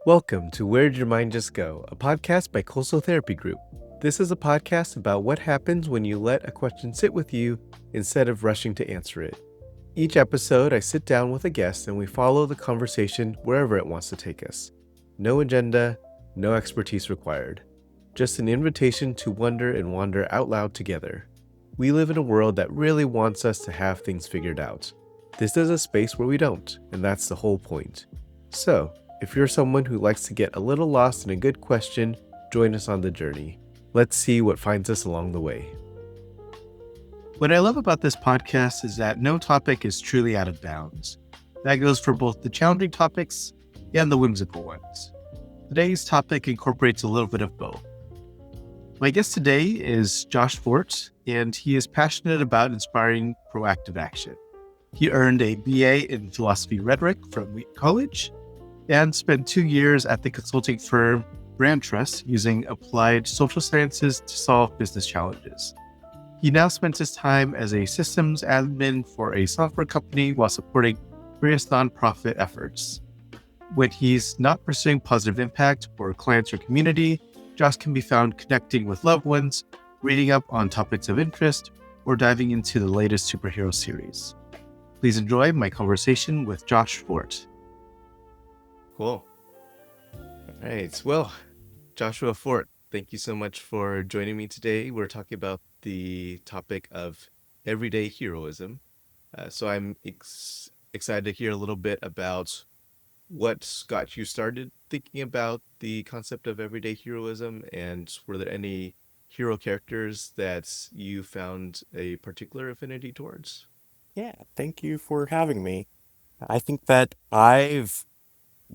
Welcome to Where'd Your Mind Just Go, a podcast by Coastal Therapy Group. This is a podcast about what happens when you let a question sit with you instead of rushing to answer it. Each episode, I sit down with a guest and we follow the conversation wherever it wants to take us. No agenda, no expertise required. Just an invitation to wonder and wander out loud together. We live in a world that really wants us to have things figured out. This is a space where we don't, and that's the whole point. So, if you're someone who likes to get a little lost in a good question, join us on the journey. Let's see what finds us along the way. What I love about this podcast is that no topic is truly out of bounds. That goes for both the challenging topics and the whimsical ones. Today's topic incorporates a little bit of both. My guest today is Josh Fort, and he is passionate about inspiring proactive action. He earned a BA in Philosophy Rhetoric from Wheaton College and spent 2 years at the consulting firm Brand Trust using applied social sciences to solve business challenges. He now spends his time as a systems admin for a software company while supporting various nonprofit efforts. When he's not pursuing positive impact for clients or community, Josh can be found connecting with loved ones, reading up on topics of interest, or diving into the latest superhero series. Please enjoy my conversation with Josh Fort. Cool. All right. Well, Joshua Fort, thank you so much for joining me today. We're talking about the topic of everyday heroism. So I'm excited to hear a little bit about what got you started thinking about the concept of everyday heroism, and were there any hero characters that you found a particular affinity towards? Yeah, thank you for having me. I think that I've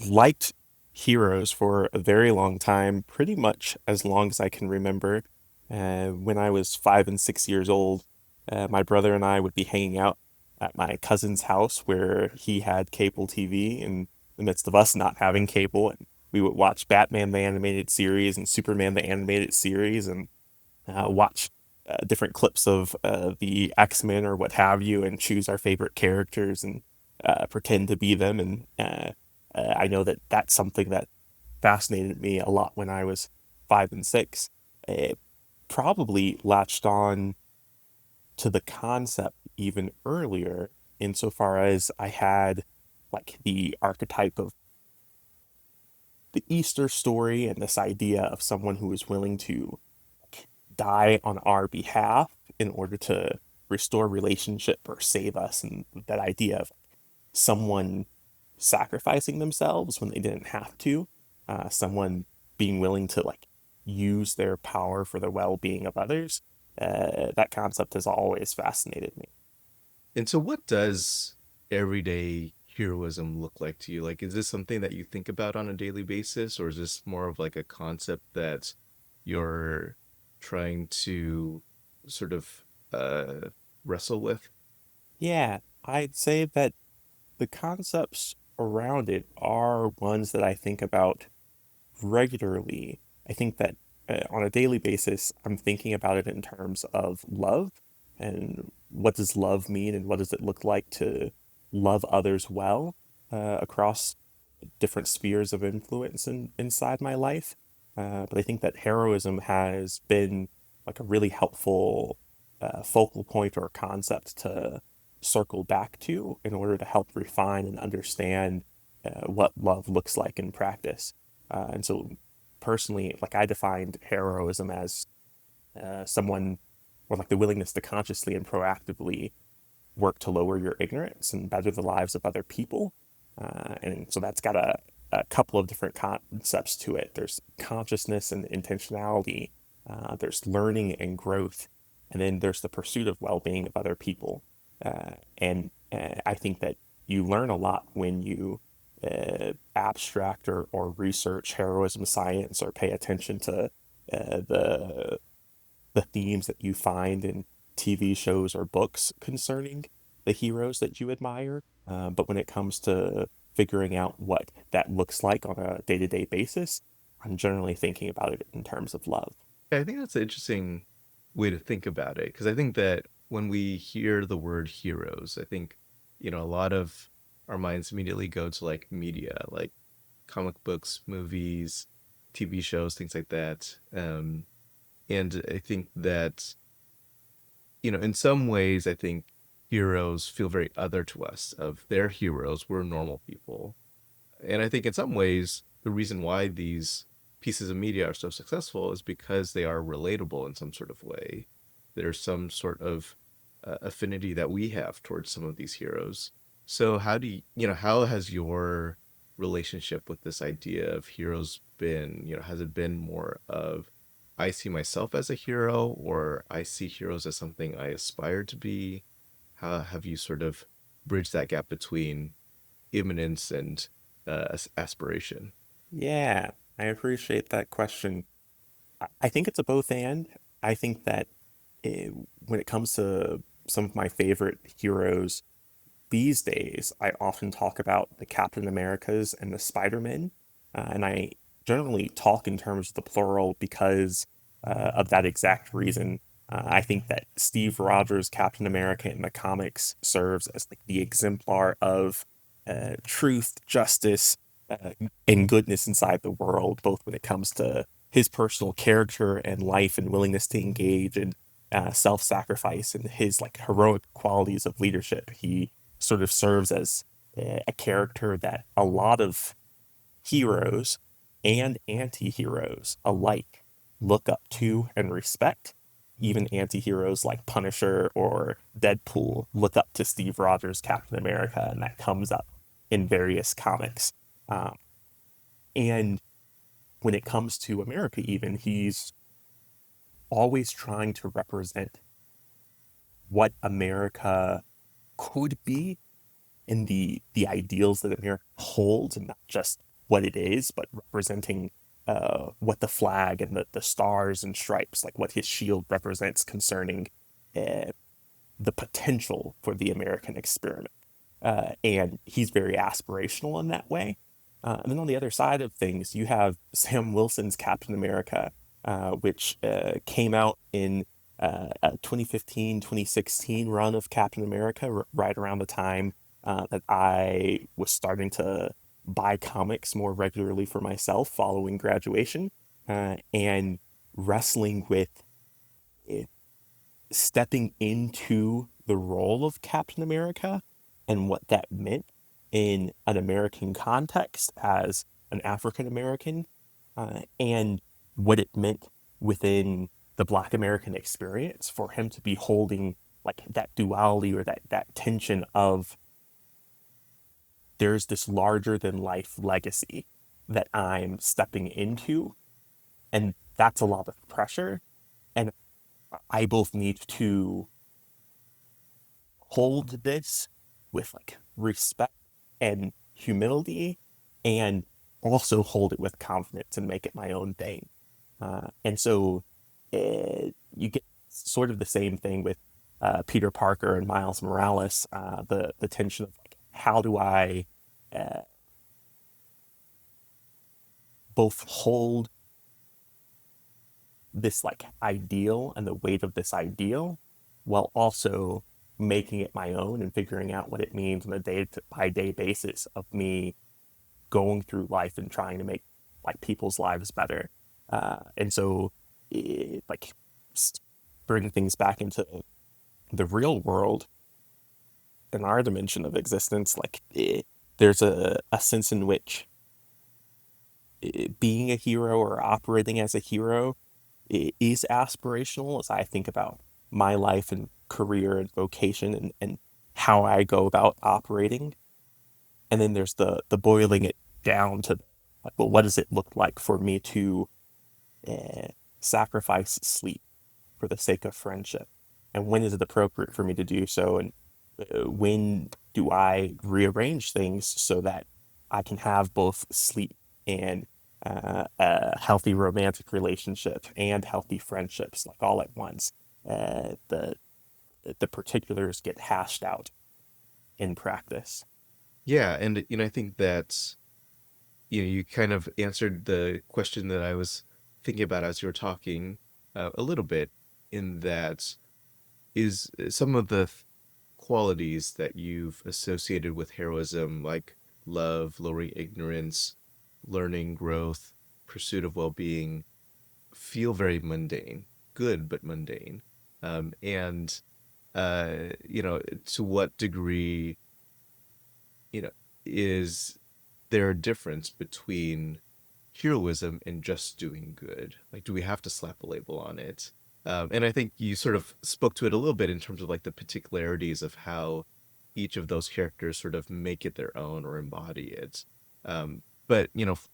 liked heroes for a very long time, pretty much as long as I can remember. When I was 5 and 6 years old, my brother and I would be hanging out at my cousin's house where he had cable TV in the midst of us not having cable. And we would watch Batman the animated series and Superman the animated series and watch different clips of the X-Men or what have you and choose our favorite characters and pretend to be them. And I know that that's something that fascinated me a lot when I was 5 and 6. It probably latched on to the concept even earlier, insofar as I had like the archetype of the Easter story and this idea of someone who is willing to die on our behalf in order to restore relationship or save us, and that idea of someone sacrificing themselves when they didn't have to, someone being willing to like use their power for the well-being of others. That concept has always fascinated me. And so what does everyday heroism look like to you? Like, is this something that you think about on a daily basis, or is this more of like a concept that you're trying to sort of wrestle with? Yeah, I'd say that the concepts around it are ones that I think about regularly. I think that on a daily basis, I'm thinking about it in terms of love and what does love mean and what does it look like to love others well across different spheres of influence inside my life. But I think that heroism has been like a really helpful focal point or concept to circle back to in order to help refine and understand what love looks like in practice. And so, personally, like I defined heroism as someone, or like the willingness to consciously and proactively work to lower your ignorance and better the lives of other people. And so that's got a couple of different concepts to it. There's consciousness and intentionality. There's learning and growth, and then there's the pursuit of well-being of other people. And I think that you learn a lot when you abstract or research heroism science or pay attention to the themes that you find in TV shows or books concerning the heroes that you admire. But when it comes to figuring out what that looks like on a day-to-day basis, I'm generally thinking about it in terms of love. Yeah, I think that's an interesting way to think about it, because I think that when we hear the word heroes, I think, a lot of our minds immediately go to like media, like comic books, movies, TV shows, things like that. And I think that, in some ways, I think heroes feel very other to us. Of their heroes, we're normal people. And I think in some ways, the reason why these pieces of media are so successful is because they are relatable in some sort of way. There's some sort of affinity that we have towards some of these heroes. So how has your relationship with this idea of heroes been? Has it been more of I see myself as a hero, or I see heroes as something I aspire to be? How have you sort of bridged that gap between imminence and aspiration? Yeah, I appreciate that question. I think it's a both and. I think that when it comes to some of my favorite heroes these days, I often talk about the Captain Americas and the Spider-Men. And I generally talk in terms of the plural because of that exact reason. I think that Steve Rogers' Captain America in the comics serves as like the exemplar of truth, justice, uh, and goodness inside the world, both when it comes to his personal character and life and willingness to engage and self-sacrifice and his like heroic qualities of leadership. He sort of serves as a character that a lot of heroes and anti-heroes alike look up to and respect. Even anti-heroes like Punisher or Deadpool look up to Steve Rogers, Captain America, and that comes up in various comics. Um, and when it comes to America, even, he's always trying to represent what America could be and the ideals that America holds, and not just what it is, but representing what the flag and the stars and stripes, like what his shield represents concerning uh, the potential for the American experiment. And he's very aspirational in that way. And then on the other side of things, you have Sam Wilson's Captain America, which came out in a 2015, 2016 run of Captain America, right around the time that I was starting to buy comics more regularly for myself following graduation, and wrestling with it, stepping into the role of Captain America and what that meant in an American context as an African American, and what it meant within the Black American experience for him to be holding like that duality or that tension of there's this larger than life legacy that I'm stepping into, and that's a lot of pressure. And I both need to hold this with like respect and humility, and also hold it with confidence and make it my own thing. And so you get sort of the same thing with Peter Parker and Miles Morales, the tension of like, how do I uh, both hold this like ideal and the weight of this ideal while also making it my own and figuring out what it means on a day by day basis of me going through life and trying to make like people's lives better. And so like bring things back into the real world in our dimension of existence, like there's a sense in which being a hero or operating as a hero is aspirational as I think about my life and career and vocation and how I go about operating. And then there's the boiling it down to like, well, what does it look like for me to uh, sacrifice sleep for the sake of friendship? And when is it appropriate for me to do so? And when do I rearrange things so that I can have both sleep and a healthy romantic relationship and healthy friendships, like all at once? The particulars get hashed out in practice. Yeah, and I think that you kind of answered the question that I was thinking about as you were talking, a little bit, in that is some of the qualities that you've associated with heroism, like love, lowering ignorance, learning, growth, pursuit of well-being feel very mundane, good but mundane. And to what degree, you know, is there a difference between heroism and just doing good? Like, do we have to slap a label on it? And I think you sort of spoke to it a little bit in terms of like the particularities of how each of those characters sort of make it their own or embody it. But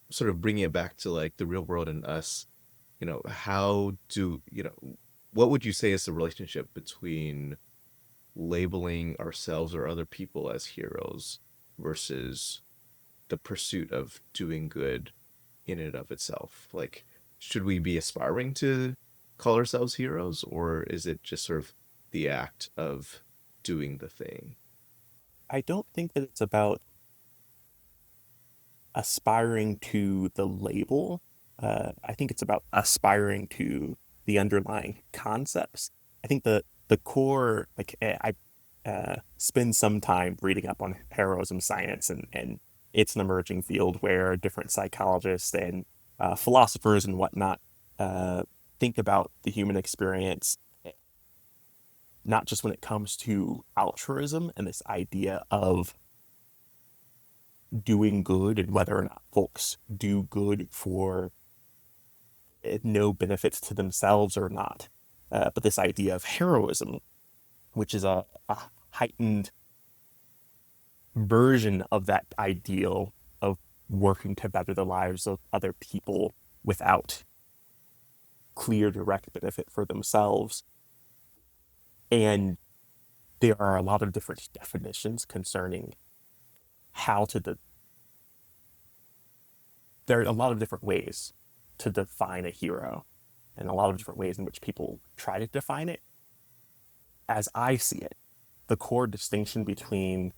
sort of bringing it back to like the real world and us, how do what would you say is the relationship between labeling ourselves or other people as heroes versus the pursuit of doing good in and of itself? Like, should we be aspiring to call ourselves heroes, or is it just sort of the act of doing the thing? I don't think that it's about aspiring to the label. I think it's about aspiring to the underlying concepts. I think the core, like I spend some time reading up on heroism science, and it's an emerging field where different psychologists and philosophers and whatnot think about the human experience, not just when it comes to altruism and this idea of doing good and whether or not folks do good for no benefits to themselves or not. But this idea of heroism, which is a heightened version of that ideal of working to better the lives of other people without clear direct benefit for themselves. And there are a lot of different definitions concerning how to there are a lot of different ways to define a hero and a lot of different ways in which people try to define it. As I see it, the core distinction between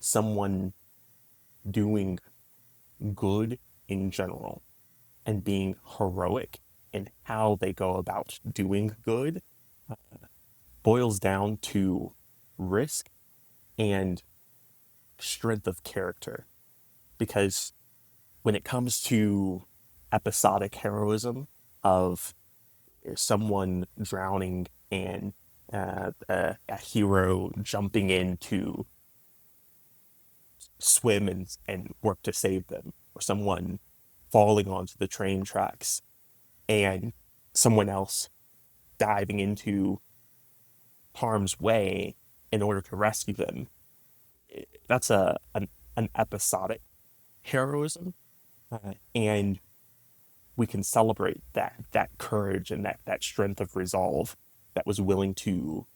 someone doing good in general and being heroic in how they go about doing good boils down to risk and strength of character. Because when it comes to episodic heroism of someone drowning and a hero jumping in to swim and work to save them, or someone falling onto the train tracks and someone else diving into harm's way in order to rescue them, that's an episodic heroism. And we can celebrate that courage and that strength of resolve that was willing to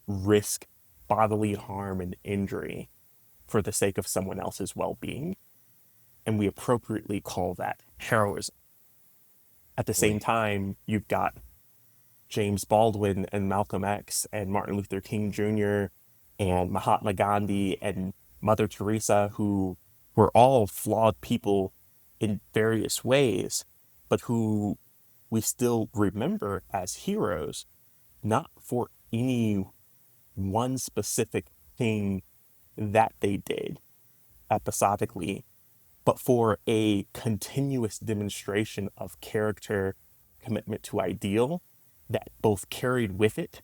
risk bodily harm and injury for the sake of someone else's well-being. And we appropriately call that heroism. At the same Right. time, you've got James Baldwin and Malcolm X and Martin Luther King Jr. and Mahatma Gandhi and Mother Teresa, who were all flawed people in various ways, but who we still remember as heroes, not for any one specific thing that they did episodically, but for a continuous demonstration of character, commitment to ideal that both carried with it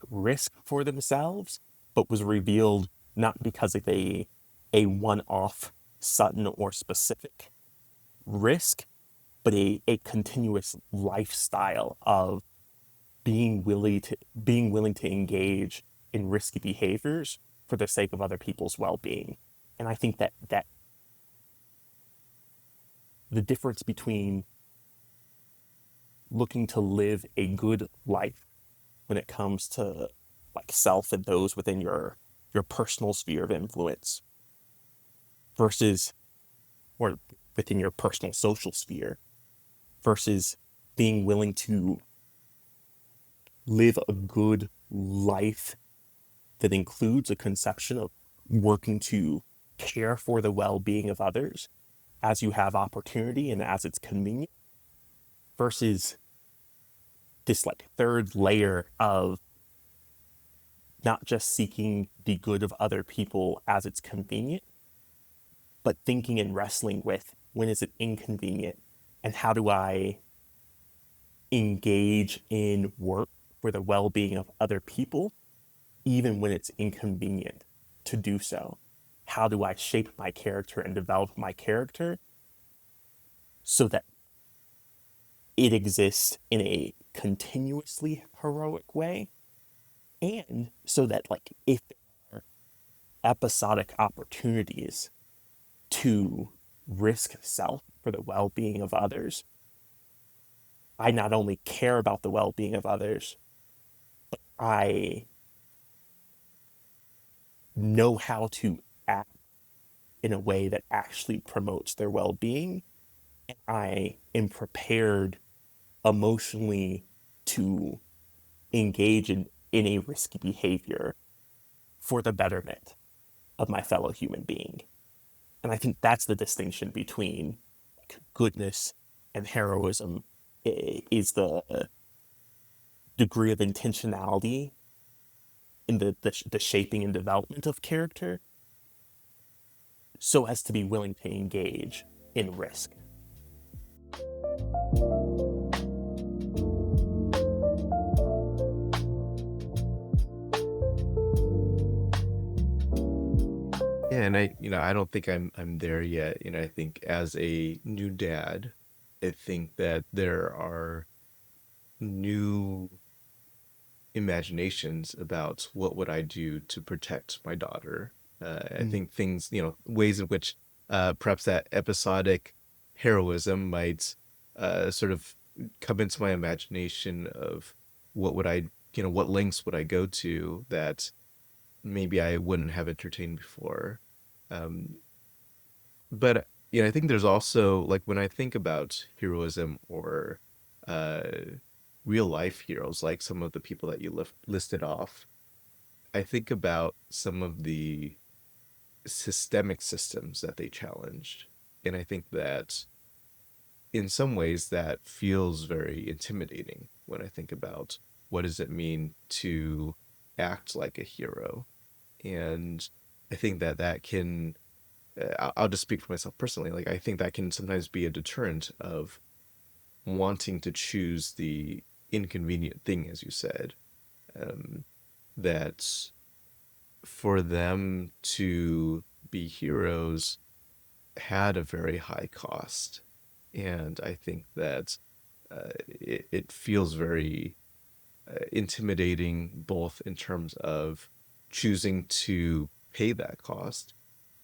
risk for themselves, but was revealed not because of a one-off, sudden or specific risk, but a continuous lifestyle of being willing to engage in risky behaviors for the sake of other people's well-being. And I think that the difference between looking to live a good life when it comes to like self and those within your personal sphere of influence versus or within your personal social sphere versus being willing to live a good life that includes a conception of working to care for the well-being of others as you have opportunity and as it's convenient versus this like third layer of not just seeking the good of other people as it's convenient, but thinking and wrestling with when is it inconvenient and how do I engage in work for the well-being of other people even when it's inconvenient to do so. How do I shape my character and develop my character so that it exists in a continuously heroic way, and so that, like, if there are episodic opportunities to risk self for the well-being of others, I not only care about the well-being of others, I know how to act in a way that actually promotes their well-being, and I am prepared emotionally to engage in a risky behavior for the betterment of my fellow human being. And I think that's the distinction between goodness and heroism, is the degree of intentionality in the shaping and development of character so as to be willing to engage in risk. Yeah, and I don't think I'm there yet. I think as a new dad, I think that there are new imaginations about what would I do to protect my daughter. I Mm, think things, ways in which perhaps that episodic heroism might sort of come into my imagination of what would I, what lengths would I go to that maybe I wouldn't have entertained before. Um, but I think there's also like when I think about heroism or uh, real life heroes, like some of the people that you listed off, I think about some of the systemic systems that they challenged, and I think that in some ways that feels very intimidating when I think about what does it mean to act like a hero, and I think that that can I'll just speak for myself personally. Like, I think that can sometimes be a deterrent of wanting to choose the inconvenient thing, as you said. Um, that for them to be heroes had a very high cost. And I think that it feels very intimidating, both in terms of choosing to pay that cost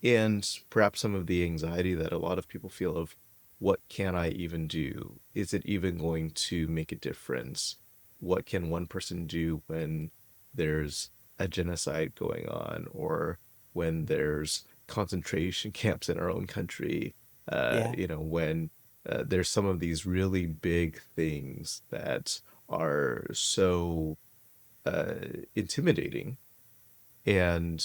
and perhaps some of the anxiety that a lot of people feel of what can I even do? Is it even going to make a difference? What can one person do when there's a genocide going on or when there's concentration camps in our own country? yeah, When there's some of these really big things that are so uh, intimidating. And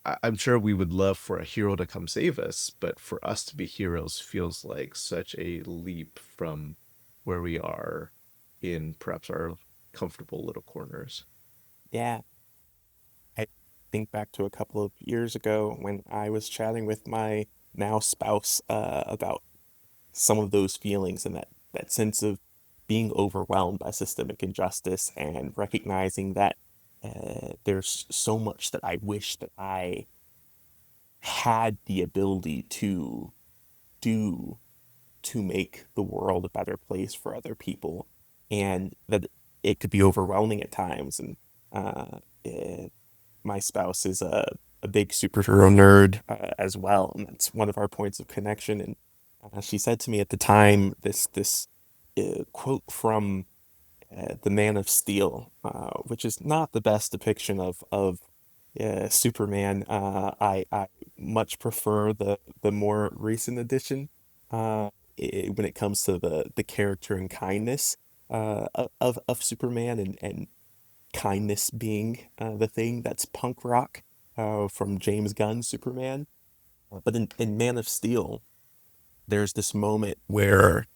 I'm sure we would love for a hero to come save us, but for us to be heroes feels like such a leap from where we are in perhaps our comfortable little corners. yeah. I think back to a couple of years ago when I was chatting with my now spouse about some of those feelings and that sense of being overwhelmed by systemic injustice and recognizing that there's so much that I wish that I had the ability to do to make the world a better place for other people, and that it could be overwhelming at times. And uh, eh, my spouse is a big superhero nerd as well, and that's one of our points of connection. And she said to me at the time this quote from the Man of Steel, which is not the best depiction of Superman. I much prefer the more recent edition when it comes to the character and kindness of Superman, and kindness being the thing that's punk rock from James Gunn's Superman. But in Man of Steel, there's this moment where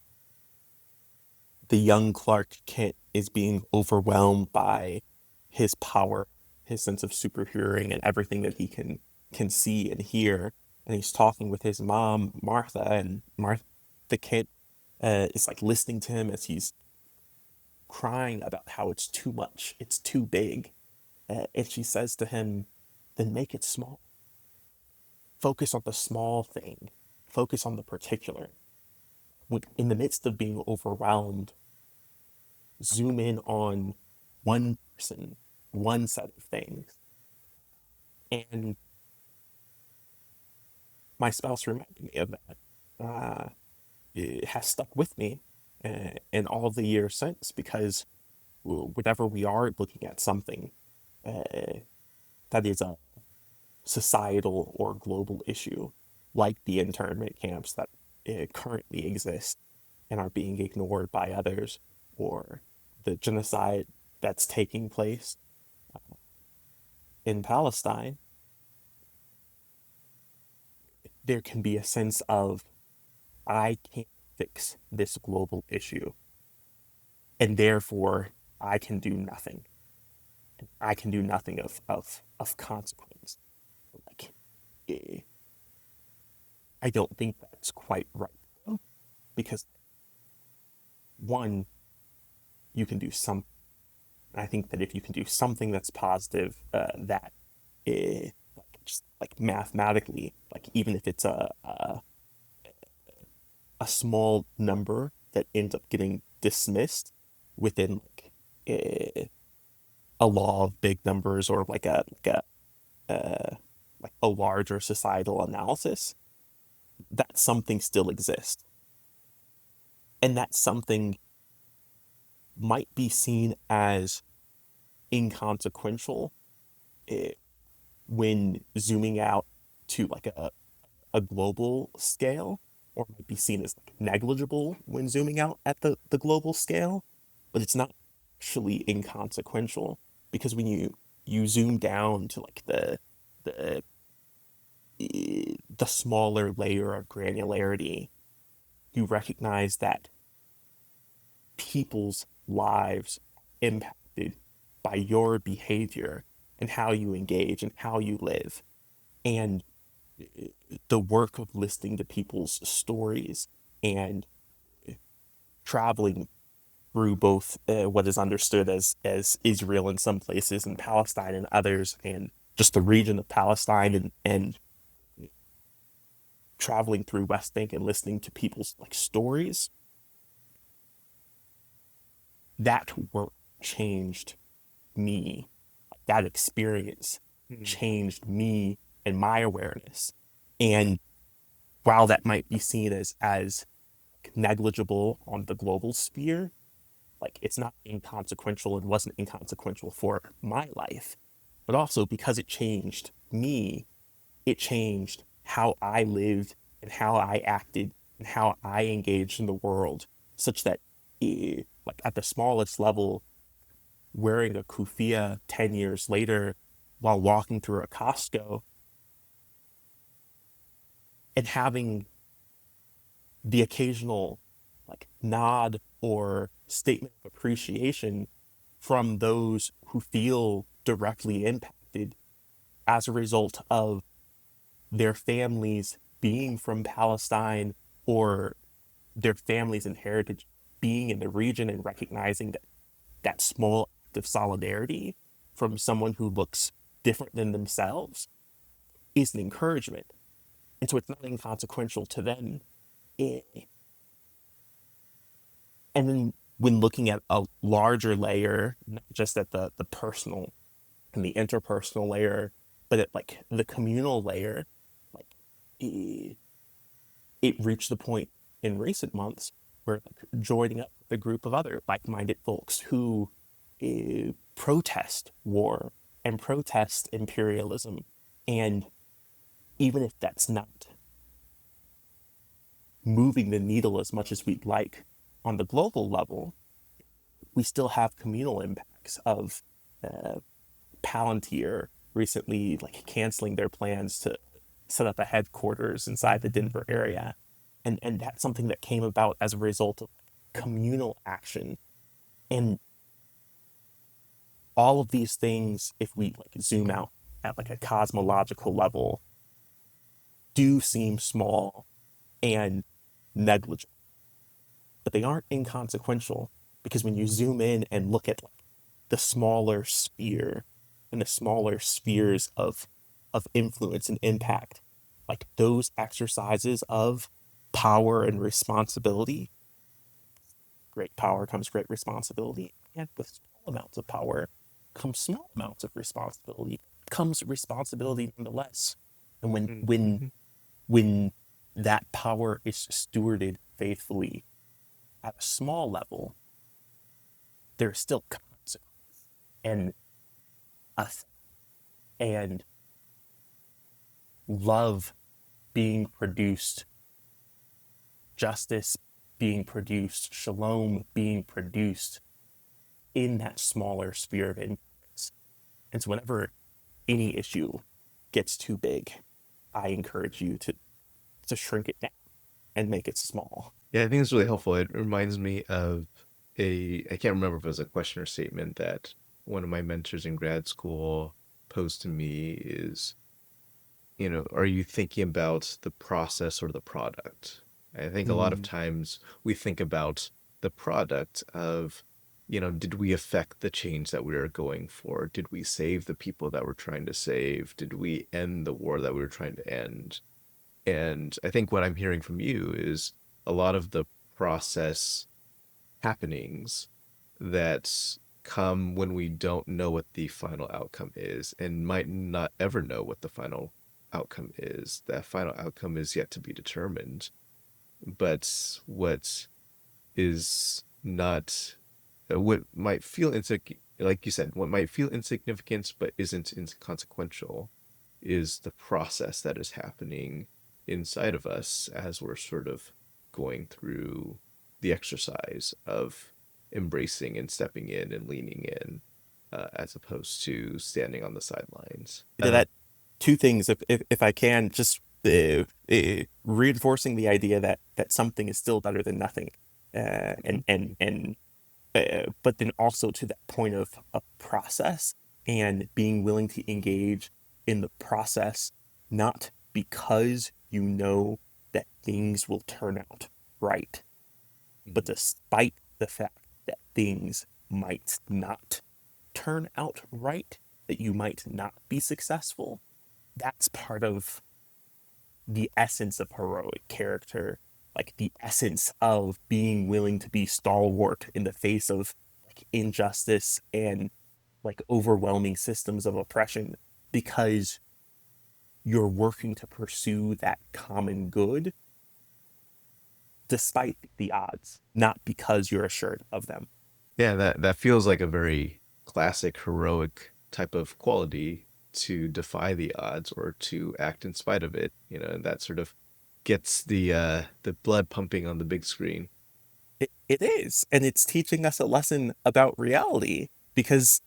the young Clark Kent is being overwhelmed by his power, his sense of superhearing, and everything that he can see and hear. and he's talking with his mom, Martha, and Martha, the kid, is like listening to him as he's crying about how it's too much, it's too big. And she says to him, then make it small. Focus on the small thing, focus on the particular. In the midst of being overwhelmed, zoom in on one person, one set of things. And my spouse reminded me of that. It has stuck with me in all the years since, because whenever we are looking at something uh, that is a societal or global issue, like the internment camps that currently exist and are being ignored by others, or the genocide that's taking place in Palestine, there can be a sense of, I can't fix this global issue, and therefore I can do nothing. I can do nothing of consequence. Like, eh, I don't think that's quite right, though, because one, you can do some. I think that if you can do something that's positive, that like just like mathematically, like even if it's a small number that ends up getting dismissed within like a law of big numbers, or like a larger societal analysis, that something still exists, and that something might be seen as inconsequential eh, when zooming out to like a global scale, or might be seen as like negligible when zooming out at the global scale, but it's not actually inconsequential, because when you zoom down to like the the smaller layer of granularity, you recognize that people's lives are impacted by your behavior and how you engage and how you live. And the work of listening to people's stories and traveling through both what is understood as Israel in some places and Palestine in others, and just the region of Palestine, and traveling through West Bank and listening to people's like stories, that work changed me. That experience Hmm. changed me and my awareness. And while that might be seen as negligible on the global sphere, like it's not inconsequential and wasn't inconsequential for my life, but also because it changed me, it changed how I lived and how I acted and how I engaged in the world, such that like at the smallest level, wearing a kufiya 10 years later while walking through a Costco and having the occasional like nod or statement of appreciation from those who feel directly impacted as a result of their families being from Palestine, or their families and heritage being in the region, and recognizing that that small act of solidarity from someone who looks different than themselves is an encouragement. And so it's not inconsequential to them. Eh, And then when looking at a larger layer, not just at the personal and the interpersonal layer, but at like the communal layer, like it, it reached the point in recent months where like joining up with a group of other like-minded folks who protest war and protest imperialism. And even if that's not moving the needle as much as we'd like on the global level, we still have communal impacts of uh, Palantir recently like canceling their plans to set up a headquarters inside the Denver area. And that's something that came about as a result of communal action. And all of these things, if we like zoom out at like a cosmological level, do seem small and negligible, but they aren't inconsequential, because when you zoom in and look at like the smaller sphere and the smaller spheres of influence and impact, like those exercises of power and responsibility, great power comes great responsibility, and with small amounts of power comes small amounts of responsibility, comes responsibility nonetheless. And Mm-hmm. when that power is stewarded faithfully at a small level, there's still consequence and us and love being produced, justice being produced, shalom being produced in that smaller sphere of influence. And so whenever any issue gets too big, I encourage you to shrink it down and make it small. Yeah, I think it's really helpful. It reminds me of I can't remember if it was a question or statement that one of my mentors in grad school posed to me is, are you thinking about the process or the product? I think a lot of Mm, times we think about the product of, did we affect the change that we were going for? Did we save the people that we're trying to save? Did we end the war that we were trying to end? And I think what I'm hearing from you is a lot of the process happenings that come when we don't know what the final outcome is and might not ever know what the final outcome is. That final outcome is yet to be determined. But what is not, what might feel like you said, what might feel insignificant but isn't inconsequential is the process that is happening inside of us as we're sort of going through the exercise of embracing and stepping in and leaning in, as opposed to standing on the sidelines. to that, two things, if I can, just reinforcing the idea that something is still better than nothing, Mhm. and but then also to that point of a process and being willing to engage in the process, not because you know that things will turn out right, but Mhm. despite the fact that things might not turn out right, that you might not be successful. That's part of the essence of heroic character, like the essence of being willing to be stalwart in the face of like injustice and like overwhelming systems of oppression, because you're working to pursue that common good despite the odds, not because you're assured of them. Yeah, that feels like a very classic heroic type of quality to defy the odds or to act in spite of it. And that sort of gets the blood pumping on the big screen. It is, and it's teaching us a lesson about reality, because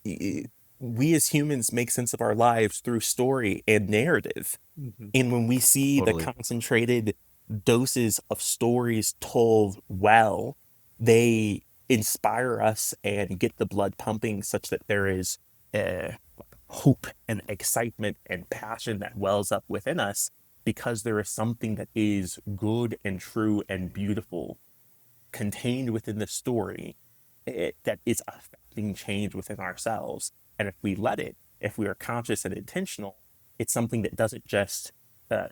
we as humans make sense of our lives through story and narrative. Hmm. And when we see the Totally. concentrated doses of stories told well, they inspire us and get the blood pumping such that there is uh, hope and excitement and passion that wells up within us, because there is something that is good and true and beautiful contained within the story, that is affecting change within ourselves. And if we let it, if we are conscious and intentional, it's something that doesn't just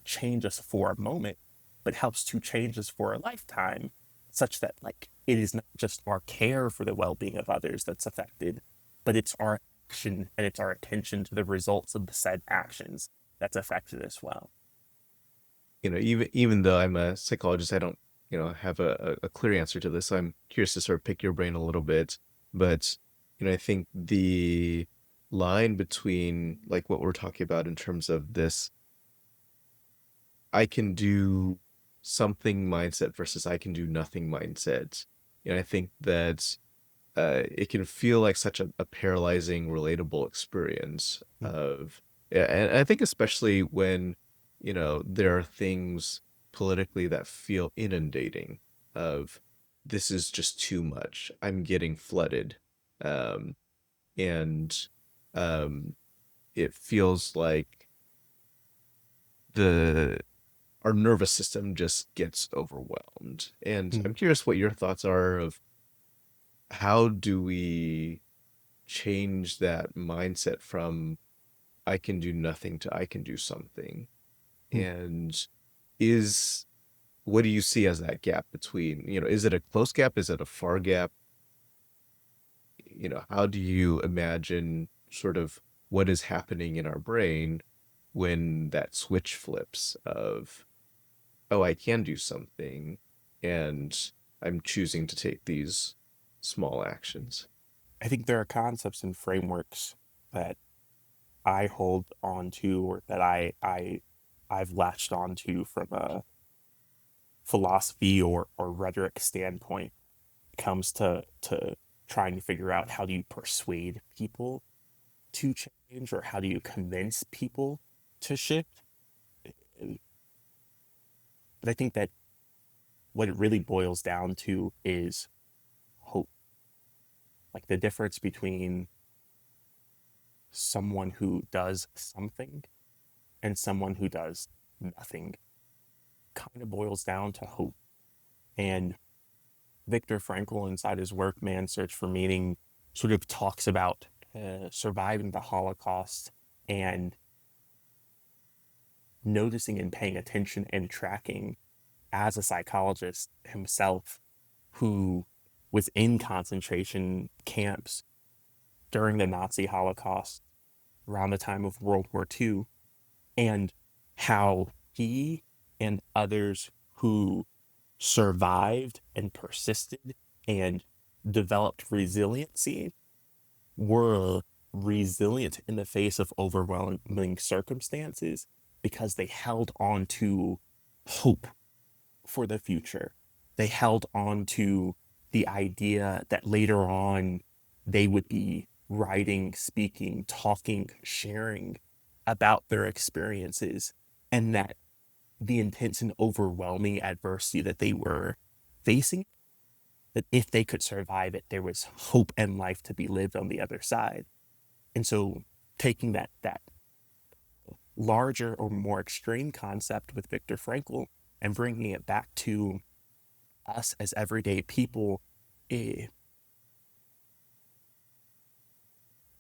change us for a moment, but helps to change us for a lifetime, such that like it is not just our care for the well-being of others that's affected, but it's our action and it's our attention to the results of the said actions that's affected as well. Even though I'm a psychologist, I don't, have a clear answer to this. So I'm curious to sort of pick your brain a little bit. But, I think the line between like what we're talking about in terms of this I can do something mindset versus I can do nothing mindset. I think that it can feel like such a paralyzing, relatable experience of, yeah, and I think especially when, there are things politically that feel inundating of this is just too much. I'm getting flooded. Um, and it feels like the our nervous system just gets overwhelmed. And Mm. I'm curious what your thoughts are of how do we change that mindset from I can do nothing to I can do something? Mm. And is what do you see as that gap between, is it a close gap? Is it a far gap? How do you imagine sort of what is happening in our brain when that switch flips of, oh, I can do something and I'm choosing to take these small actions? I think there are concepts and frameworks that I hold on to, or that I've latched onto from a philosophy or rhetoric standpoint. It comes to trying to figure out, how do you persuade people to change, or how do you convince people to shift. But I think that what it really boils down to is hope. Like, the difference between someone who does something and someone who does nothing kind of boils down to hope. And Viktor Frankl, inside his work Man's Search for Meaning, sort of talks about surviving the Holocaust and noticing and paying attention and tracking, as a psychologist himself who was in concentration camps during the Nazi Holocaust around the time of World War II, and how he and others who survived and persisted and developed resiliency were resilient in the face of overwhelming circumstances because they held on to hope for the future. They held on to the idea that later on they would be writing, speaking, talking, sharing about their experiences, and that the intense and overwhelming adversity that they were facing, that if they could survive it, there was hope and life to be lived on the other side. And so, taking that larger or more extreme concept with Viktor Frankl and bringing it back to us as everyday people, eh,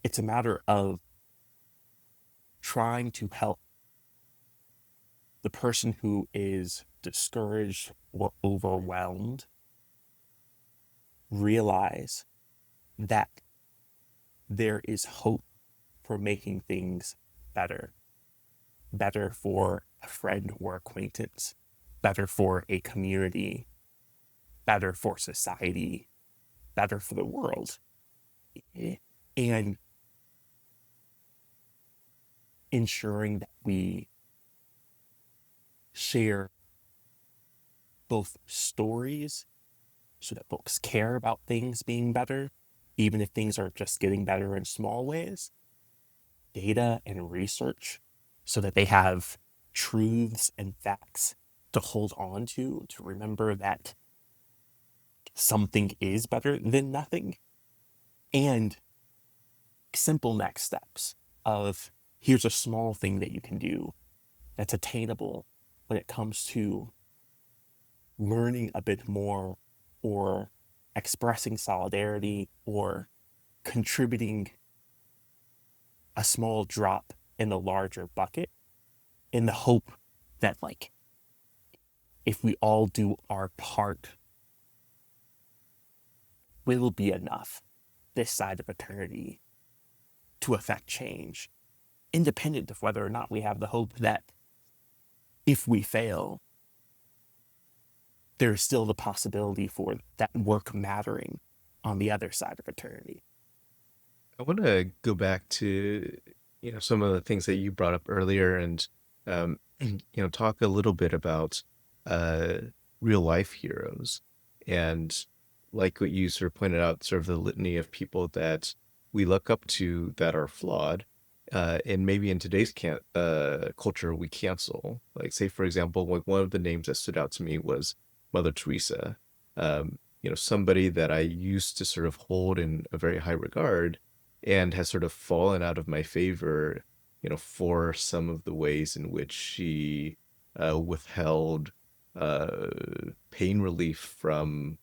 it's a matter of trying to help the person who is discouraged or overwhelmed realize that there is hope for making things better. Better for a friend or acquaintance, better for a community, better for society, better for the world. And ensuring that we share both stories so that folks care about things being better, even if things are just getting better in small ways, data and research so that they have truths and facts to hold on to remember that something is better than nothing, and simple next steps of, here's a small thing that you can do that's attainable when it comes to learning a bit more, or expressing solidarity, or contributing a small drop in the larger bucket, in the hope that, like, if we all do our part, will be enough this side of eternity to affect change, independent of whether or not we have the hope that if we fail, there is still the possibility for that work mattering on the other side of eternity. I want to go back to, some of the things that you brought up earlier and, talk a little bit about uh, real life heroes and like what you sort of pointed out, sort of the litany of people that we look up to that are flawed. And maybe in today's culture, we cancel. Like, say, for example, like one of the names that stood out to me was Mother Teresa. Somebody that I used to sort of hold in a very high regard and has sort of fallen out of my favor, for some of the ways in which she withheld uh, pain relief from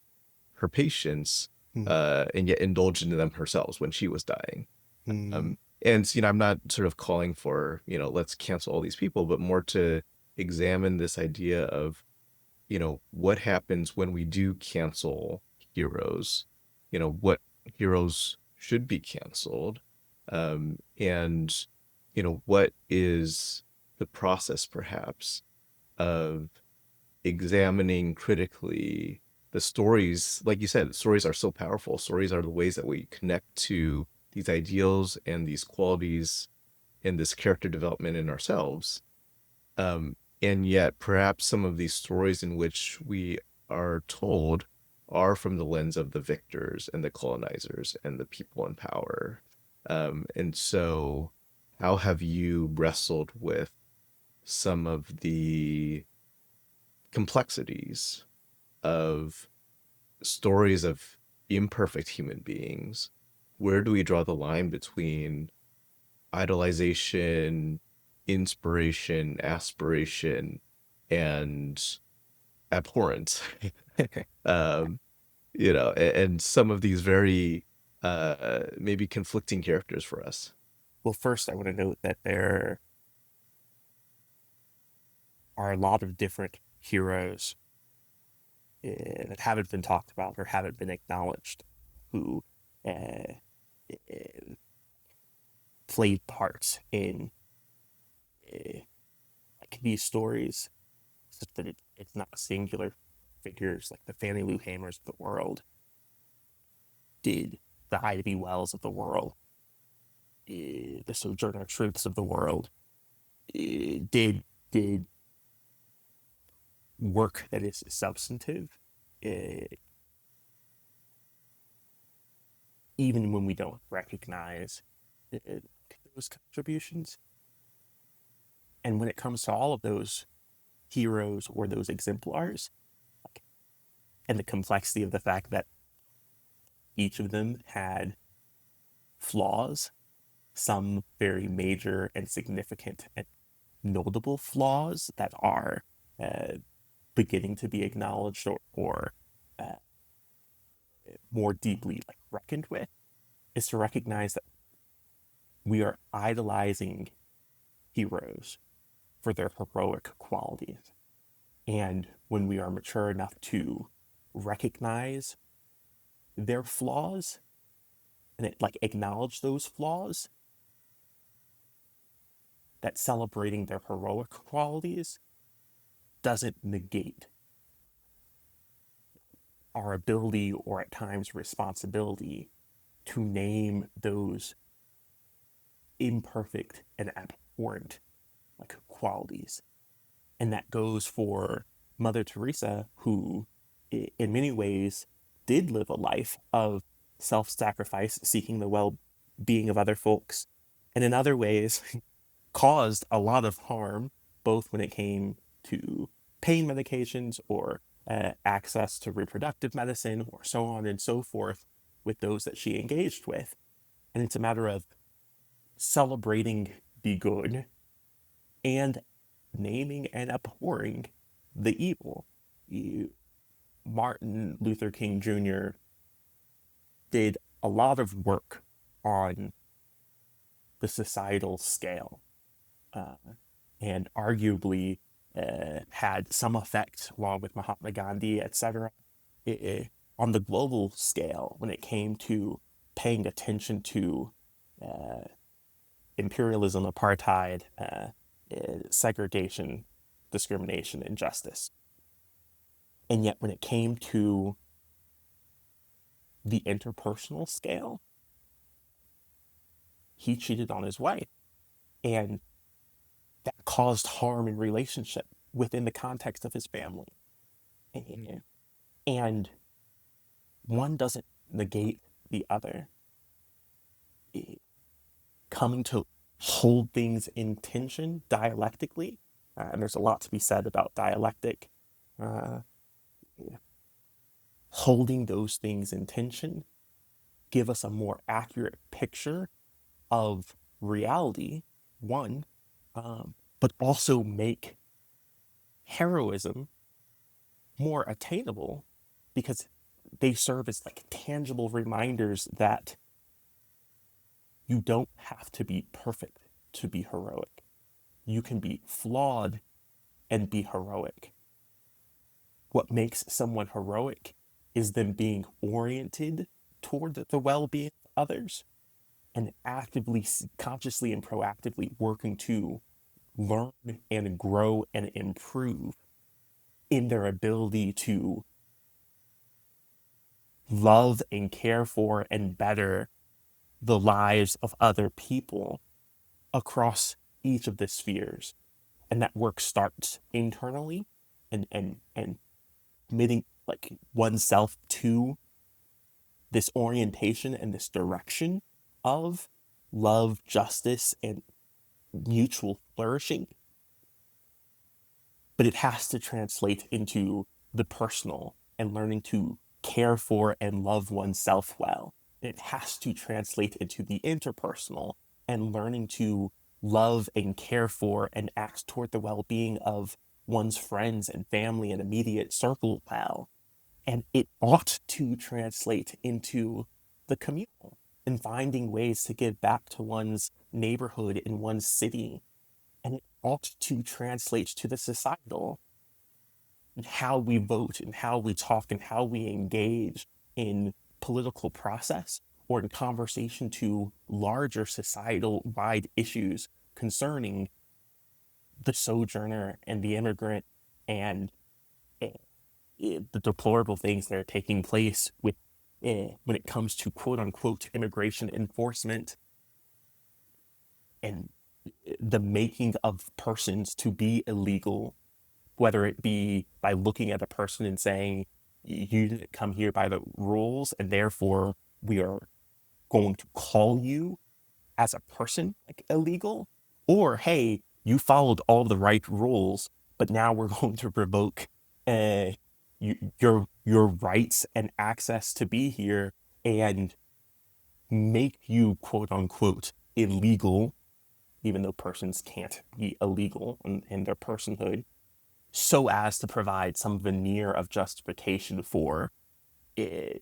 her patients, Mm, and yet indulged into them herself when she was dying. mm, And I'm not sort of calling for, let's cancel all these people, but more to examine this idea of, what happens when we do cancel heroes, what heroes should be canceled, and what is the process perhaps of examining critically the stories. Like you said, stories are so powerful. Stories are the ways that we connect to these ideals and these qualities and this character development in ourselves. And yet, perhaps some of these stories in which we are told are from the lens of the victors and the colonizers and the people in power. And so, how have you wrestled with some of the complexities of stories of imperfect human beings? Where do we draw the line between idolization, inspiration, aspiration, and abhorrence? um, and some of these very maybe conflicting characters for us. Well, first, I want to note that there are a lot of different heroes that haven't been talked about or haven't been acknowledged who uh, uh, played parts in uh, like these stories, such that it's not singular figures like the Fannie Lou Hamers of the world, did the Ida B. Wells of the world, the Sojourner Truths of the world, did work that is substantive, uh, even when we don't recognize those contributions. And when it comes to all of those heroes or those exemplars, like, and the complexity of the fact that each of them had flaws, some very major and significant and notable flaws that are uh, beginning to be acknowledged or uh, more deeply like reckoned with, is to recognize that we are idolizing heroes for their heroic qualities. And when we are mature enough to recognize their flaws and like acknowledge those flaws, that celebrating their heroic qualities doesn't negate our ability or at times responsibility to name those imperfect and abhorrent like qualities. And that goes for Mother Teresa, who in many ways did live a life of self-sacrifice, seeking the well-being of other folks, and in other ways caused a lot of harm, both when it came to pain medications or access to reproductive medicine or so on and so forth with those that she engaged with. And it's a matter of celebrating the good and naming and abhorring the evil. Martin Luther King Jr. did a lot of work on the societal scale, uh, and arguably had some effect, along with Mahatma Gandhi, etc., on the global scale when it came to paying attention to uh, imperialism, apartheid, segregation, discrimination, and justice. And yet, when it came to the interpersonal scale, he cheated on his wife. And that caused harm in relationship within the context of his family. And one doesn't negate the other. Coming to hold things in tension dialectically, and there's a lot to be said about dialectic, uh, holding those things in tension give us a more accurate picture of reality, one, but also make heroism more attainable because they serve as like tangible reminders that you don't have to be perfect to be heroic. You can be flawed and be heroic. What makes someone heroic is them being oriented toward the well-being of others and actively, consciously, and proactively working to learn and grow and improve in their ability to love and care for and better the lives of other people across each of the spheres. And that work starts internally and committing like oneself to this orientation and this direction of love, justice, and mutual flourishing. But it has to translate into the personal and learning to care for and love oneself well. It has to translate into the interpersonal and learning to love and care for and act toward the well-being of one's friends and family and immediate circle well. And it ought to translate into the communal and finding ways to give back to one's neighborhood in one's city. And it ought to translate to the societal and how we vote and how we talk and how we engage in political process or in conversation to larger societal wide issues concerning the sojourner and the immigrant and the deplorable things that are taking place with when it comes to quote unquote immigration enforcement and the making of persons to be illegal, whether it be by looking at a person and saying, you didn't come here by the rules, and therefore we are going to call you as a person like illegal, or hey, you followed all the right rules, but now we're going to revoke your rights and access to be here and make you quote unquote illegal, even though persons can't be illegal in their personhood, so as to provide some veneer of justification for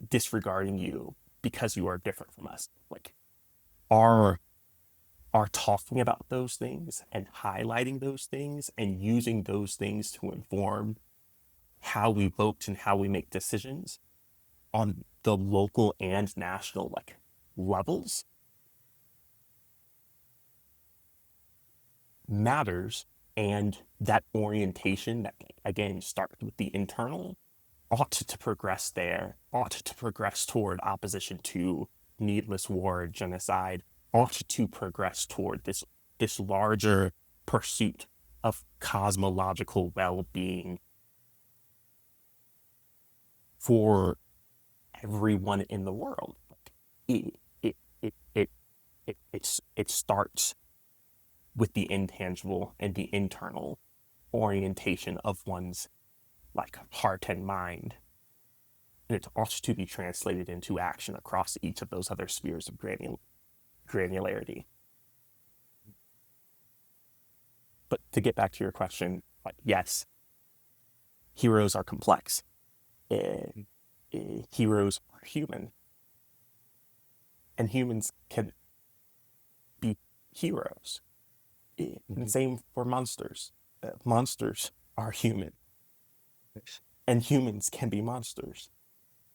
disregarding you because you are different from us. Like our talking about those things and highlighting those things and using those things to inform how we vote and how we make decisions on the local and national like levels matters. And that orientation that again starts with the internal ought to progress there, ought to progress toward opposition to needless war, genocide, ought to progress toward this larger pursuit of cosmological well-being for everyone in the world. It starts with the intangible and the internal orientation of one's like heart and mind. And it ought to be translated into action across each of those other spheres of granularity. But to get back to your question, like, yes, heroes are complex. Heroes are human. And humans can be heroes. And same for monsters. Monsters are human. And humans can be monsters.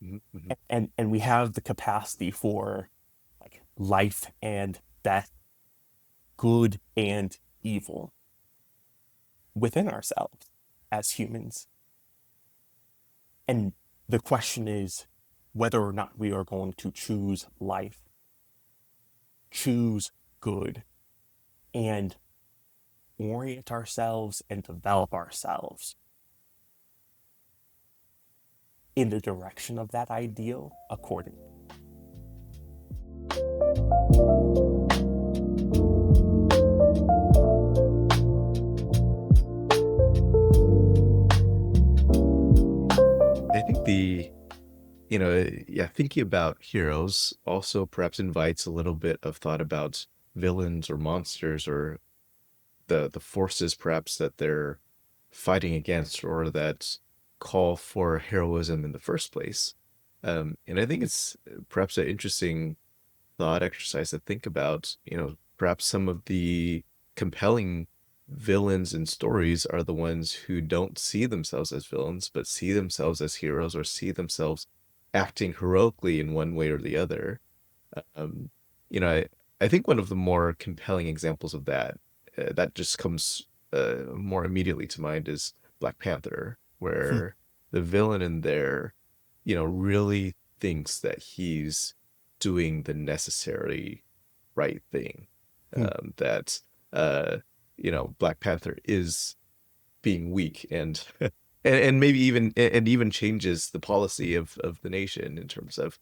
Mm-hmm. And we have the capacity for like life and death, good and evil within ourselves as humans. And the question is whether or not we are going to choose life, choose good, and orient ourselves and develop ourselves in the direction of that ideal accordingly. I think thinking about heroes also perhaps invites a little bit of thought about villains or monsters or the forces perhaps that they're fighting against or that call for heroism in the first place. And I think it's perhaps an interesting thought exercise to think about. Perhaps some of the compelling villains in stories are the ones who don't see themselves as villains, but see themselves as heroes or see themselves acting heroically in one way or the other. Um, I think one of the more compelling examples of that, that just comes more immediately to mind, is Black Panther, Hmm. where the villain in there, really thinks that he's doing the necessary right thing. Hmm. That Black Panther is being weak and maybe even changes the policy of the nation in terms of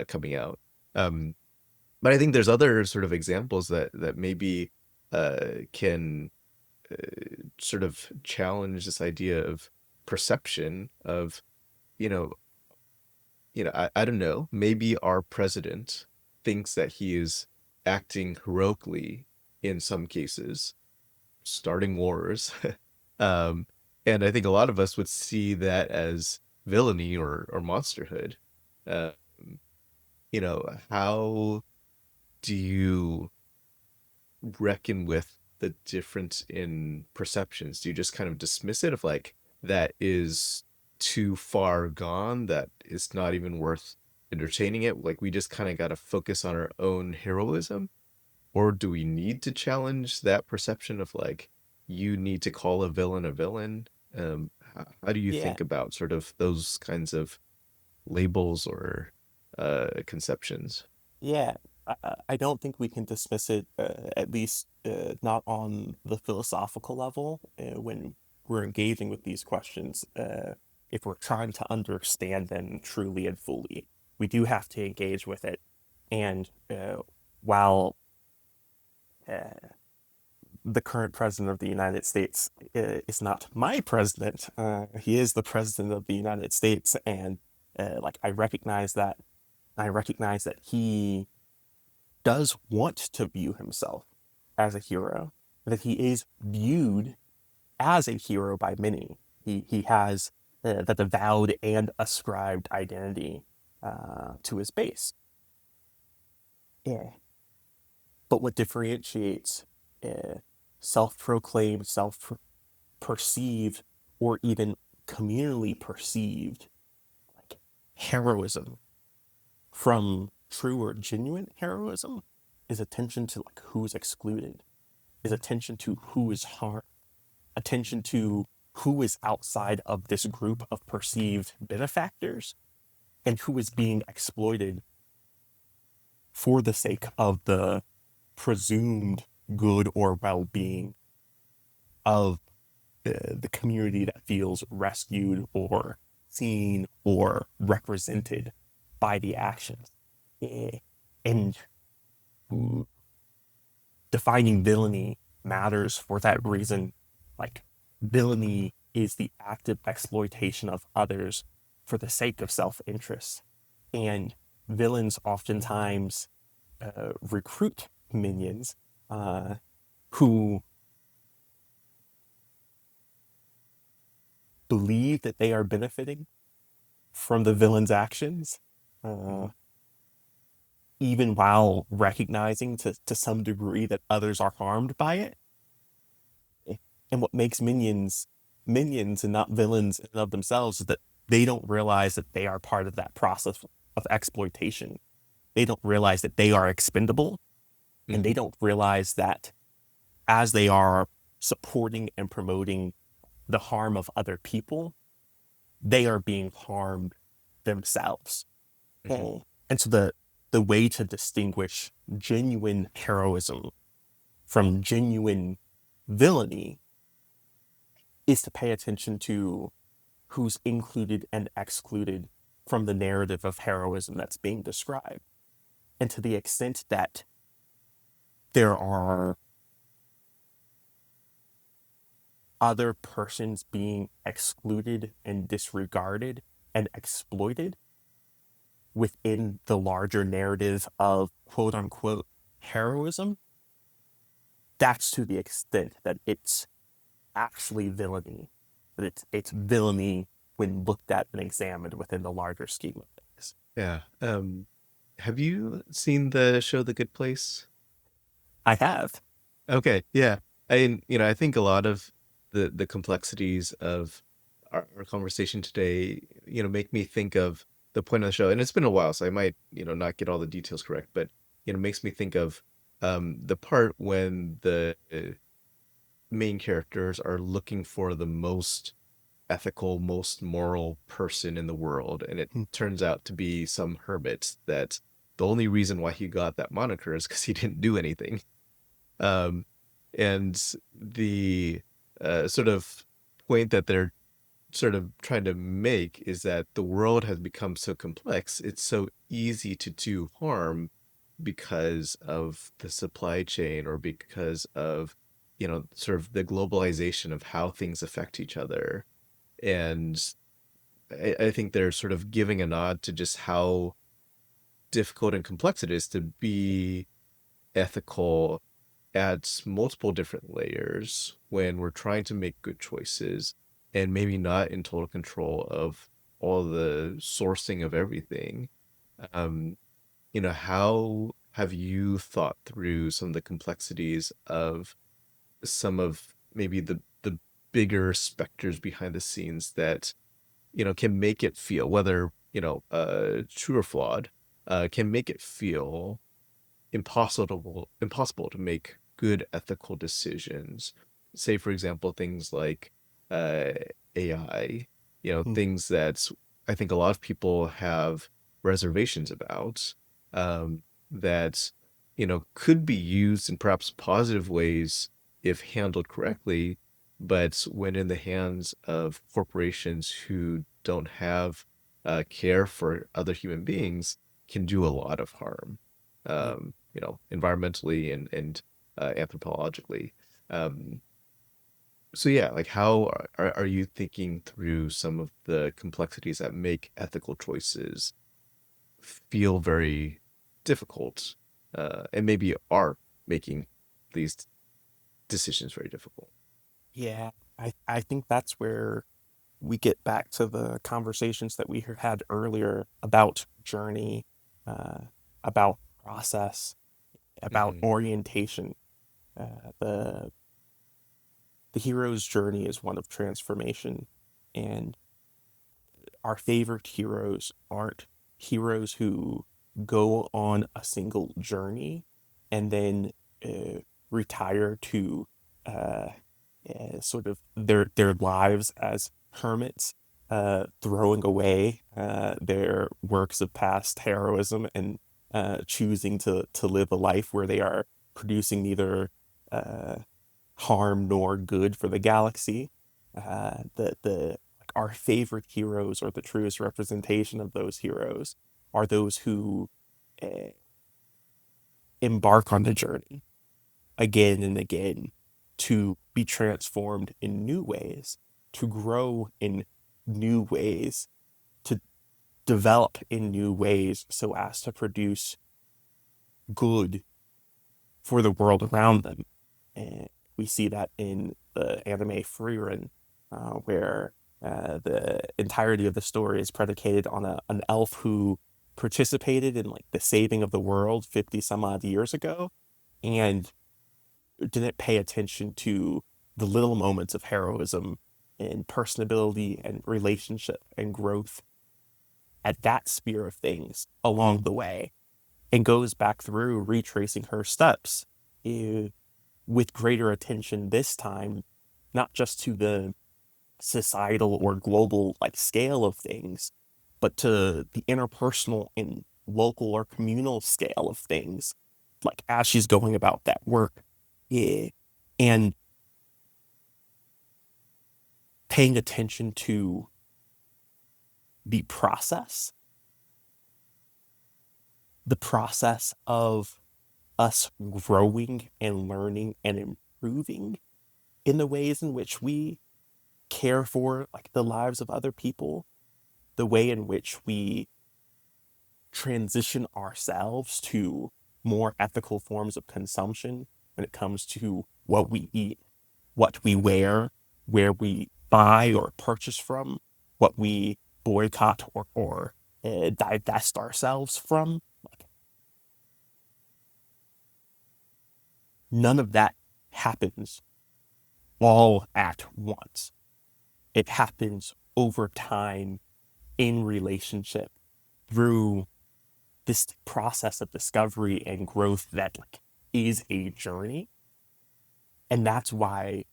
coming out. Um, but I think there's other sort of examples that maybe can sort of challenge this idea of perception of, you know, I don't know, maybe our president thinks that he is acting heroically in some cases, starting wars. um, and I think a lot of us would see that as villainy or monsterhood. Um, how do you reckon with the difference in perceptions? Do you just kind of dismiss it of like that is too far gone, that it's not even worth entertaining it? Like we just kind of got to focus on our own heroism? Or do we need to challenge that perception of like you need to call a villain a villain? How do you Yeah, think about sort of those kinds of labels or conceptions? yeah. I don't think we can dismiss it, at least not on the philosophical level, when we're engaging with these questions. If we're trying to understand them truly and fully, we do have to engage with it. And while uh, the current president of the United States is not my president, he is the president of the United States, and like I recognize that. I recognize that he does want to view himself as a hero, that he is viewed as a hero by many. He has that avowed and ascribed identity to his base. Yeah. But what differentiates uh, self-proclaimed, self-perceived, or even communally perceived like heroism from true or genuine heroism is attention to like who's excluded, is attention to who is harmed, attention to who is outside of this group of perceived benefactors and who is being exploited for the sake of the presumed good or well-being of the community that feels rescued or seen or represented by the actions. Eh, And defining villainy matters for that reason. Like, villainy is the active exploitation of others for the sake of self interest. And villains oftentimes recruit minions uh, who believe that they are benefiting from the villain's actions, uh, even while recognizing to some degree that others are harmed by it. And what makes minions and not villains in and of themselves is that they don't realize that they are part of that process of exploitation. They don't realize that they are expendable, and they Mhm. don't realize that as they are supporting and promoting the harm of other people, they are being harmed themselves. Mhm. And so the way to distinguish genuine heroism from genuine villainy is to pay attention to who's included and excluded from the narrative of heroism that's being described. And to the extent that there are other persons being excluded and disregarded and exploited within the larger narrative of quote unquote heroism, that's to the extent that it's actually villainy. but it's villainy when looked at and examined within the larger scheme of things. Yeah. Have you seen the show The Good Place? I have. Okay, yeah. I think a lot of the complexities of our conversation today, make me think of the point of the show. And it's been a while, so I might, not get all the details correct, but makes me think of the part when the main characters are looking for the most ethical, most moral person in the world, and it Hmm. turns out to be some hermit that the only reason why he got that moniker is because he didn't do anything. Um, and the sort of point that they're sort of trying to make is that the world has become so complex, it's so easy to do harm because of the supply chain or because of, sort of the globalization of how things affect each other. And I think they're sort of giving a nod to just how difficult and complex it is to be ethical at multiple different layers when we're trying to make good choices and maybe not in total control of all the sourcing of everything. Um, how have you thought through some of the complexities of some of maybe the bigger specters behind the scenes that can make it feel, whether true or flawed, can make it feel impossible to make good ethical decisions. Say, for example, things like uh, AI, Hmm. things that I think a lot of people have reservations about, that could be used in perhaps positive ways if handled correctly, but when in the hands of corporations who don't have care for other human beings, can do a lot of harm, Yeah. environmentally and anthropologically. Um, so yeah, like how are you thinking through some of the complexities that make ethical choices feel very difficult, and maybe are making these decisions very difficult? Yeah. I think that's where we get back to the conversations that we had earlier about journey, uh, about process, about Hmm. orientation. The hero's journey is one of transformation, and our favorite heroes aren't heroes who go on a single journey and then retire to uh, sort of their lives as hermits, throwing away their works of past heroism and choosing to live a life where they are producing neither uh, harm nor good for the galaxy. Our favorite heroes, or the truest representation of those heroes, are those who uh, embark on the journey again and again to be transformed in new ways, to grow in new ways, to develop in new ways so as to produce good for the world around them. And we see that in the anime Frieren, where the entirety of the story is predicated on an elf who participated in like the saving of the world 50 some odd years ago and didn't pay attention to the little moments of heroism and personability and relationship and growth at that sphere of things along the way, and goes back through retracing her steps eh, with greater attention this time, not just to the societal or global like scale of things, but to the interpersonal and local or communal scale of things, like as she's going about that work. Yeah. And paying attention to the process of us growing and learning and improving in the ways in which we care for like the lives of other people, the way in which we transition ourselves to more ethical forms of consumption when it comes to what we eat, what we wear, where we buy or purchase from, what we boycott or divest ourselves from, like, none of that happens all at once. It happens over time in relationship through this process of discovery and growth that, like, is a journey. And that's why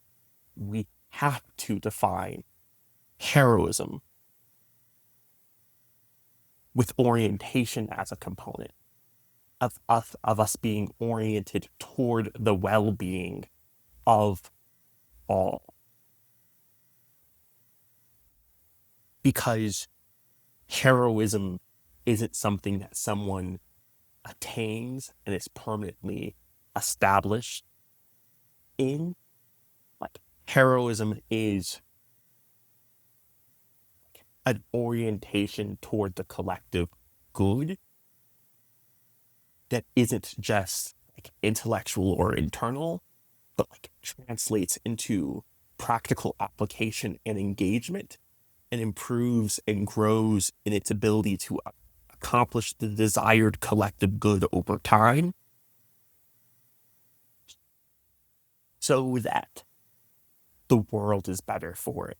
we have to define heroism with orientation as a component of us being oriented toward the well-being of all. Because heroism isn't something that someone attains and is permanently established in. Like, heroism is an orientation toward the collective good that isn't just like intellectual or internal, but like translates into practical application and engagement, and improves and grows in its ability to accomplish the desired collective good over time, so that the world is better for it.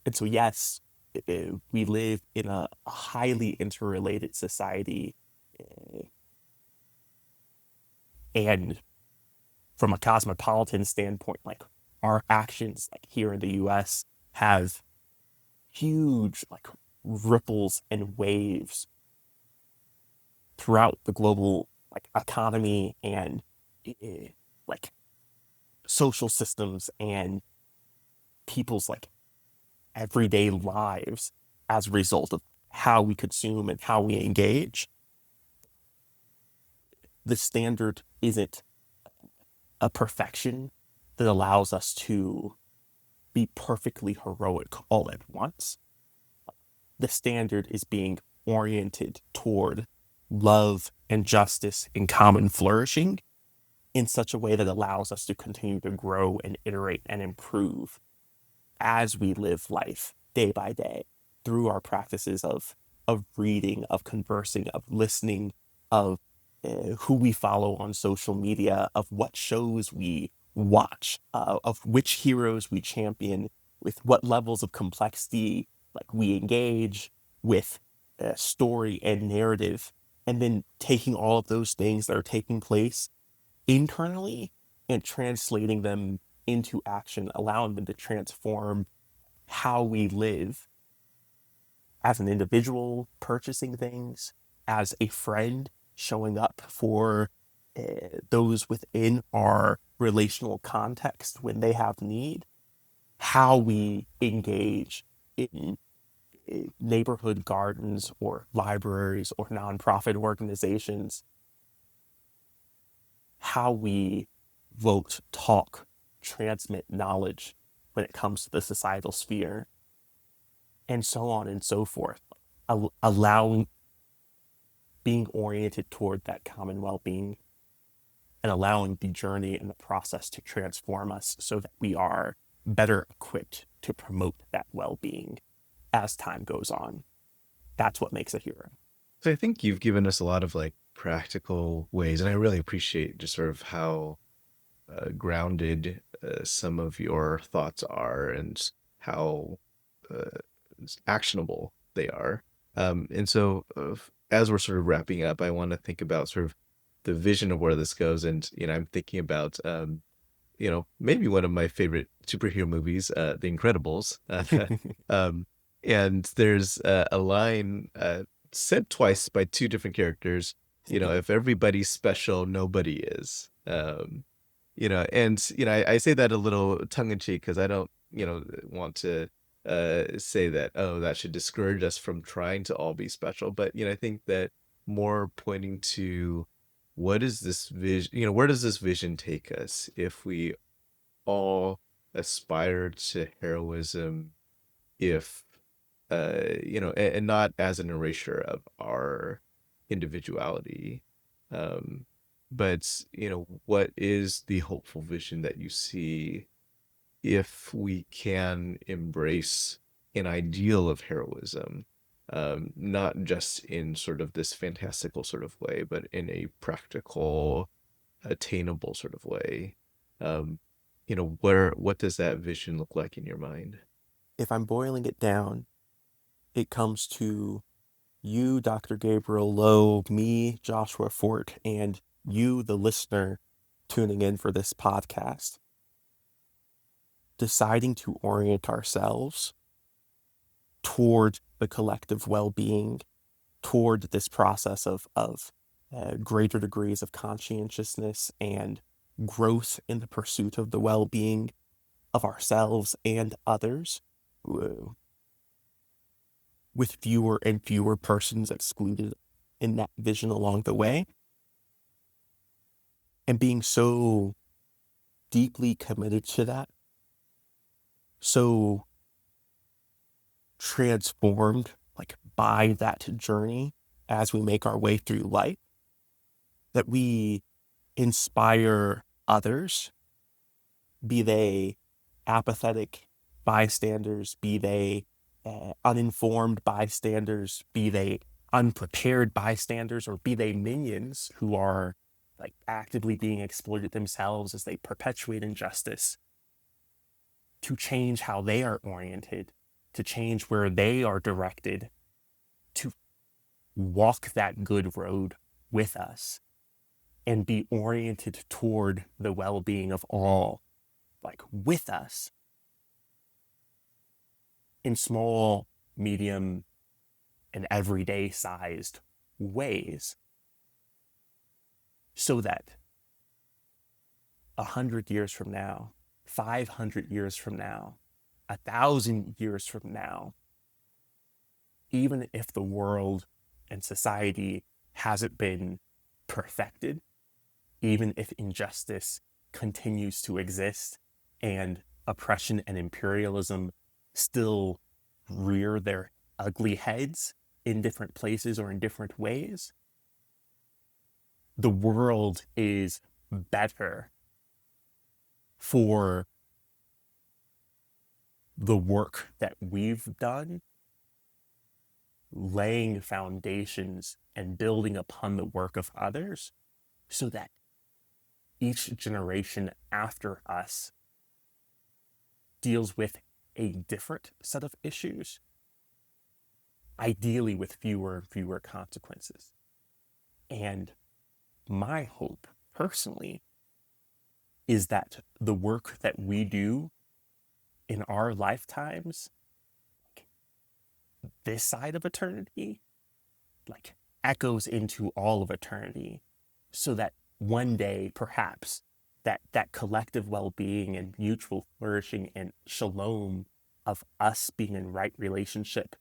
And so, yes, we live in a highly interrelated society, uh, and from a cosmopolitan standpoint, like, our actions, like here in the U.S., have huge, like, ripples and waves throughout the global, like, economy and like social systems and people's, like, everyday lives as a result of how we consume and how we engage. The standard isn't a perfection that allows us to be perfectly heroic all at once. The standard is being oriented toward love and justice and common flourishing in such a way that allows us to continue to grow and iterate and improve as we live life day by day through our practices of reading, of conversing, of listening, of who we follow on social media, of what shows we watch, of which heroes we champion, with what levels of complexity, like, we engage with story and narrative, and then taking all of those things that are taking place internally and translating them into action, allowing them to transform how we live as an individual, purchasing things, as a friend, showing up for those within our relational context when they have need, how we engage in neighborhood gardens or libraries or nonprofit organizations, how we vote, talk, transmit knowledge when it comes to the societal sphere, and so on and so forth. Allowing, being oriented toward that common well-being, and allowing the journey and the process to transform us so that we are better equipped to promote that well-being as time goes on. That's what makes a hero. So I think you've given us a lot of like practical ways, and I really appreciate just sort of how grounded some of your thoughts are and how uh, actionable they are. And so, as we're sort of wrapping up, I want to think about sort of the vision of where this goes. And, I'm thinking about, maybe one of my favorite superhero movies, The Incredibles. Um, and there's a line said twice by two different characters. If everybody's special, nobody is. And I say that a little tongue in cheek because I don't want to say that, oh, that should discourage us from trying to all be special. But I think that more pointing to what is this vision, where does this vision take us if we all aspire to heroism, if and not as an erasure of our individuality, but what is the hopeful vision that you see if we can embrace an ideal of heroism, not just in sort of this fantastical sort of way, but in a practical, attainable sort of way. Um, what does that vision look like in your mind? If I'm boiling it down, it comes to you, Dr. Gabriel Lowe, me, Joshua Fort, and you, the listener, tuning in for this podcast, deciding to orient ourselves toward the collective well-being, toward this process of greater degrees of conscientiousness and growth in the pursuit of the well-being of ourselves and others, with fewer and fewer persons excluded in that vision along the way, and being so deeply committed to that, so transformed by that journey as we make our way through life, that we inspire others, be they apathetic bystanders, be they uninformed bystanders, be they unprepared bystanders, or be they minions who are actively being exploited themselves as they perpetuate injustice, to change how they are oriented, to change where they are directed, to walk that good road with us and be oriented toward the well-being of all, with us, in small, medium, and everyday sized ways, so that 100 years from now, 500 years from now, 1,000 years from now, even if the world and society hasn't been perfected, even if injustice continues to exist and oppression and imperialism still rear their ugly heads in different places or in different ways, the world is better for the work that we've done, laying foundations and building upon the work of others, so that each generation after us deals with a different set of issues, ideally with fewer and fewer consequences. And my hope, personally, is that the work that we do in our lifetimes, this side of eternity, echoes into all of eternity, so that one day, perhaps, that collective well-being and mutual flourishing and shalom of us being in right relationship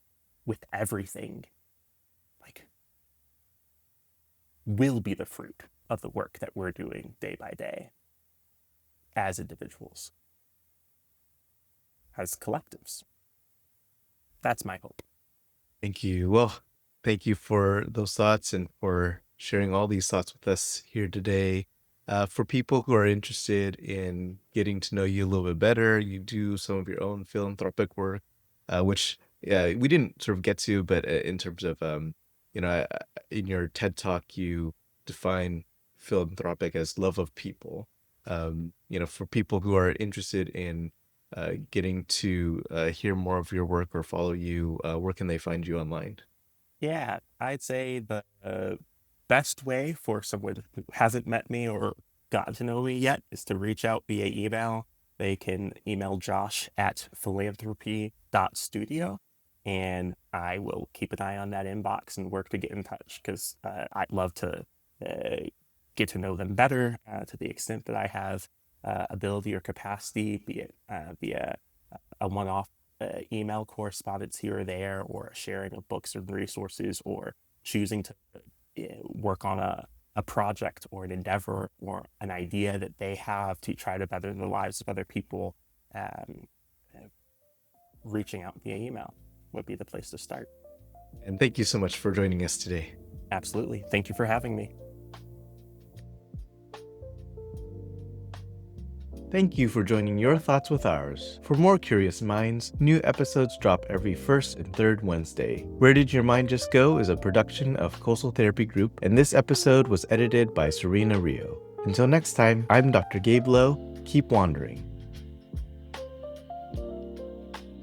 with everything, will be the fruit of the work that we're doing day by day as individuals, as collectives. That's my hope. Thank you. Well, thank you for those thoughts and for sharing all these thoughts with us here today. For people who are interested in getting to know you a little bit better, you do some of your own philanthropic work, which we didn't sort of get to, but in terms of, in your TED Talk, you define philanthropic as love of people. For people who are interested in getting to hear more of your work or follow you, where can they find you online? Yeah, I'd say the best way for someone who hasn't met me or gotten to know me yet is to reach out via email. They can email Josh at philanthropy.studio, and I will keep an eye on that inbox and work to get in touch, because I'd love to get to know them better to the extent that I have ability or capacity, be it via a one-off email correspondence here or there, or a sharing of books and resources, or choosing to work on a project or an endeavor or an idea that they have to try to better the lives of other people. Reaching out via email would be the place to start. And thank you so much for joining us today. Absolutely. Thank you for having me. Thank you for joining your thoughts with ours. For more curious minds, new episodes drop every first and third Wednesday. Where Did Your Mind Just Go is a production of Coastal Therapy Group, and this episode was edited by Serena Rio. Until next time, I'm Dr. Gabe Lowe. Keep wandering.